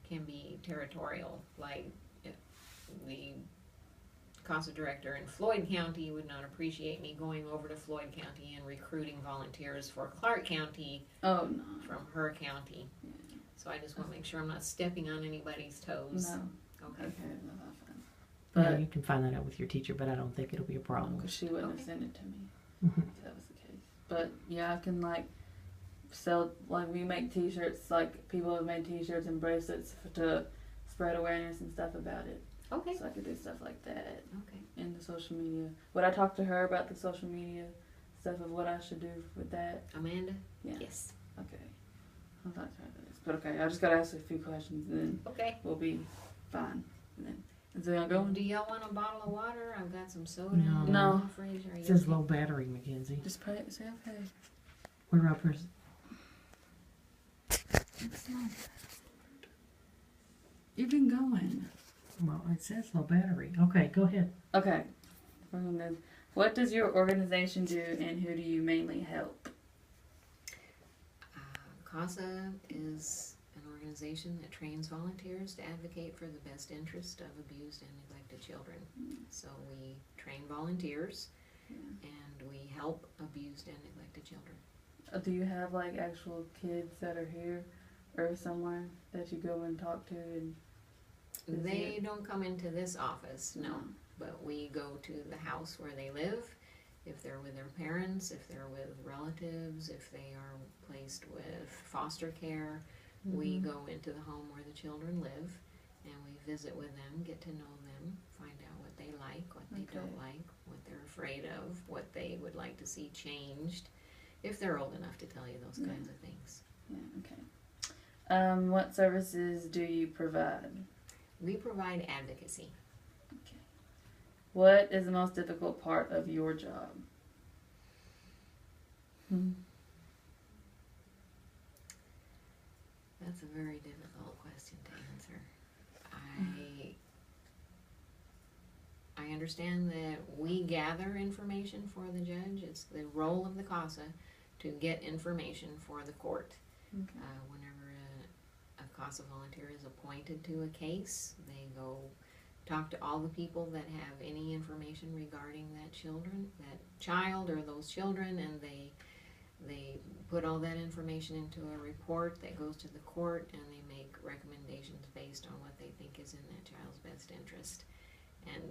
can be territorial. Like the CASA director in Floyd County would not appreciate me going over to Floyd County and recruiting volunteers for Clark County from her county. Yeah. So I just want to make sure I'm not stepping on anybody's toes. No. Okay. No, that's fine. But you can find that out with your teacher, but I don't think it'll be a problem. Because she wouldn't have sent it to me. If that was the case. But yeah, I can sell, we make t-shirts, people have made t-shirts and bracelets to spread awareness and stuff about it. Okay. So I could do stuff like that. Okay. In the social media. Would I talk to her about the social media stuff of what I should do with that? Amanda? Yeah. Yes. Okay. I'll talk to her about this. But okay, I just gotta ask a few questions and then we'll be fine. And then, is it gonna go? Do y'all want a bottle of water? I've got some soda No. in the fridge. It says low battery, Mackenzie. Just say okay. We're up for... You've been going. Well, it says low battery. Okay, go ahead. Okay. What does your organization do and who do you mainly help? CASA is an organization that trains volunteers to advocate for the best interest of abused and neglected children. So we train volunteers and we help abused and neglected children. Do you have actual kids that are here or somewhere that you go and talk to? And they don't come into this office, no. But we go to the house where they live, if they're with their parents, if they're with relatives, if they are placed with foster care. We go into the home where the children live and we visit with them, get to know them, find out what they like, what they don't like, what they're afraid of, what they would like to see changed, if they're old enough to tell you those kinds of things. Yeah, okay. What services do you provide? We provide advocacy. Okay. What is the most difficult part of your job? That's a very difficult question to answer. I understand that we gather information for the judge. It's the role of the CASA to get information for the court. Whenever a CASA volunteer is appointed to a case, they go talk to all the people that have any information regarding that child or those children, and they put all that information into a report that goes to the court, and they make recommendations based on what they think is in that child's best interest. And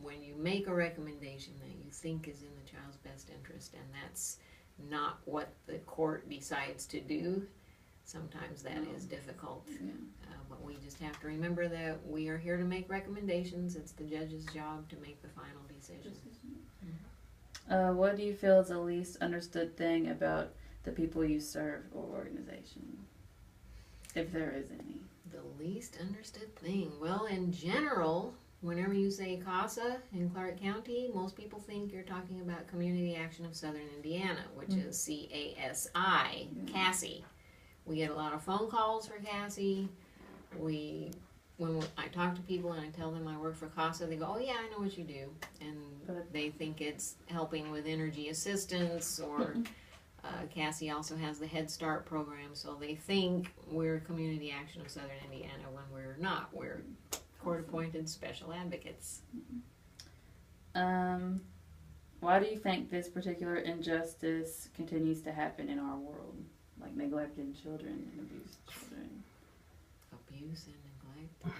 when you make a recommendation that you think is in the child's best interest, and that's not what the court decides to do, sometimes that is difficult. But we just have to remember that we are here to make recommendations. It's the judge's job to make the final decision. What do you feel is the least understood thing about the people you serve or organization, if there is any? The least understood thing? Well, in general, whenever you say CASA in Clark County, most people think you're talking about Community Action of Southern Indiana, which is CASI, Cassie. We get a lot of phone calls for Cassie. When I talk to people and I tell them I work for CASA, they go, oh yeah, I know what you do. And they think it's helping with energy assistance, or Cassie also has the Head Start program, so they think we're Community Action of Southern Indiana when we're not. We're court-appointed special advocates. Why do you think this particular injustice continues to happen in our world? Like neglected children and abused children. Abuse and neglect.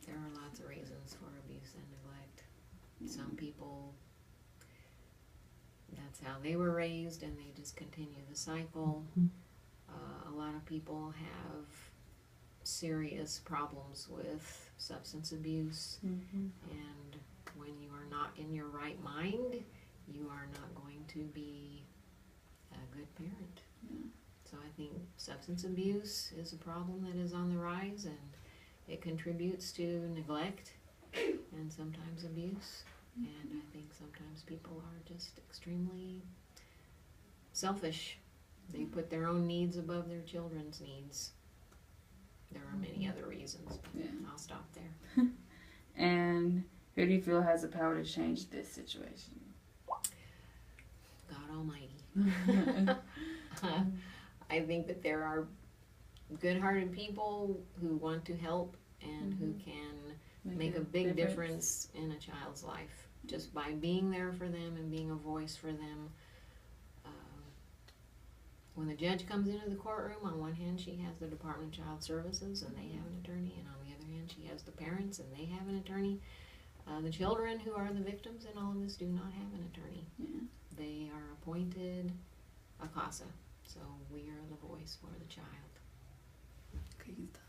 There are lots of reasons for abuse and neglect. Some people, that's how they were raised and they just continue the cycle. A lot of people have serious problems with substance abuse, and when you are not in your right mind, you are not going to be a good parent. So I think substance abuse is a problem that is on the rise, and it contributes to neglect and sometimes abuse. And I think sometimes people are just extremely selfish. They put their own needs above their children's needs. There are many other reasons, but I'll stop there. And who do you feel has the power to change this situation? God Almighty. I think that there are good-hearted people who want to help and who can make a big difference in a child's life just by being there for them and being a voice for them. When the judge comes into the courtroom, on one hand she has the Department of Child Services and they have an attorney, and on the other hand she has the parents and they have an attorney. The children who are the victims in all of this do not have an attorney. Yeah. They are appointed a CASA, so we are the voice for the child. Okay, you can stop.